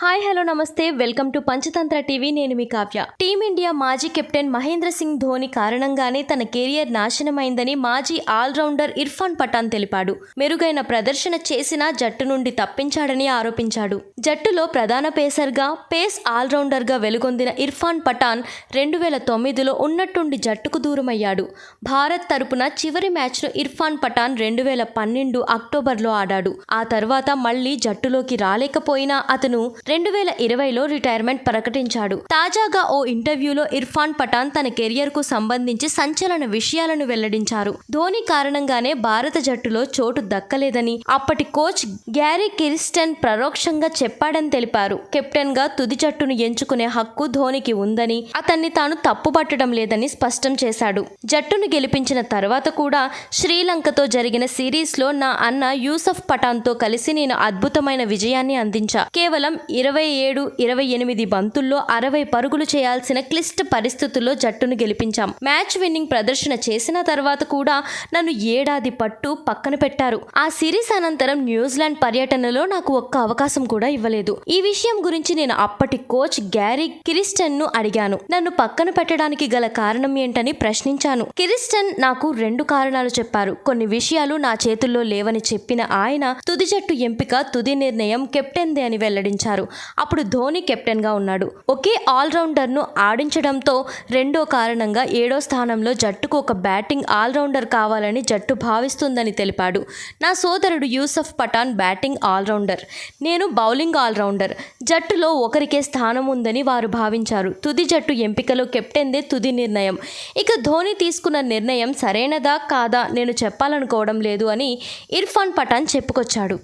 Hi hello నమస్తే welcome to Panchatantra TV. నేను మీ Kavya. Team India మాజీ కెప్టెన్ మహేంద్ర సింగ్ ధోని కారణంగానే తన కెరియర్ నాశనమైందని మాజీ ఆల్రౌండర్ ఇర్ఫాన్ పఠాన్ తెలిపాడు. మెరుగైన ప్రదర్శన చేసినా జట్టు నుండి తప్పించాడని ఆరోపించాడు. జట్టులో ప్రధాన పేస్ ఆల్రౌండర్గా వెలుగొందిన ఇర్ఫాన్ పఠాన్ 2009లో ఉన్నట్టుండి జట్టుకు దూరమయ్యాడు. భారత్ తరపున చివరి మ్యాచ్ను ఇర్ఫాన్ పఠాన్ 2012 అక్టోబర్లో ఆడాడు. ఆ తర్వాత మళ్లీ జట్టులోకి రాలేకపోయినా అతను 2020లో రిటైర్మెంట్ ప్రకటించాడు. తాజాగా ఓ ఇంటర్వ్యూలో ఇర్ఫాన్ పఠాన్ తన కెరియర్ కు సంబంధించి సంచలన విషయాలను వెల్లడించారు. ధోని కారణంగానే భారత జట్టులో చోటు దక్కలేదని అప్పటి కోచ్ గ్యారీ కిర్స్టెన్ పరోక్షంగా చెప్పాడని తెలిపారు. కెప్టెన్ గా తుది జట్టును ఎంచుకునే హక్కు ధోనికి ఉందని, అతన్ని తాను తప్పుపట్టడం లేదని స్పష్టం చేశాడు. జట్టును గెలిపించిన తర్వాత కూడా శ్రీలంకతో జరిగిన సిరీస్ లో నా అన్న యూసఫ్ పఠాన్ తో కలిసి నేను అద్భుతమైన విజయాన్ని అందించా. కేవలం 27-28 బంతుల్లో 60 పరుగులు చేయాల్సిన క్లిష్ట పరిస్థితుల్లో జట్టును గెలిపించాం. మ్యాచ్ విన్నింగ్ ప్రదర్శన చేసిన తర్వాత కూడా నన్ను ఏడాది పట్టు పక్కన పెట్టారు. ఆ సిరీస్ అనంతరం న్యూజిలాండ్ పర్యటనలో నాకు ఒక్క అవకాశం కూడా ఇవ్వలేదు. ఈ విషయం గురించి నేను అప్పటి కోచ్ గ్యారీ కిర్స్టెన్ ను అడిగాను. నన్ను పక్కన పెట్టడానికి గల కారణం ఏంటని ప్రశ్నించాను. కిర్స్టెన్ నాకు 2 కారణాలు చెప్పారు. కొన్ని విషయాలు నా చేతుల్లో లేవని చెప్పిన ఆయన తుది జట్టు ఎంపిక, తుది నిర్ణయం కెప్టెన్దే అని వెల్లడించారు. అప్పుడు ధోని కెప్టెన్ గా ఉన్నాడు. ఒకే ఆల్రౌండర్ ను ఆడించడంతో రెండో కారణంగా 7వ స్థానంలో జట్టుకు ఒక బ్యాటింగ్ ఆల్రౌండర్ కావాలని జట్టు భావిస్తుందని తెలిపాడు. నా సోదరుడు యూసఫ్ పఠాన్ బ్యాటింగ్ ఆల్రౌండర్, నేను బౌలింగ్ ఆల్రౌండర్. జట్టులో ఒకరికే స్థానం ఉందని వారు భావించారు. తుది జట్టు ఎంపికలో కెప్టెన్దే తుది నిర్ణయం. ఇక ధోని తీసుకున్న నిర్ణయం సరైనదా కాదా నేను చెప్పాలనుకోవడం లేదు అని ఇర్ఫాన్ పఠాన్ చెప్పుకొచ్చాడు.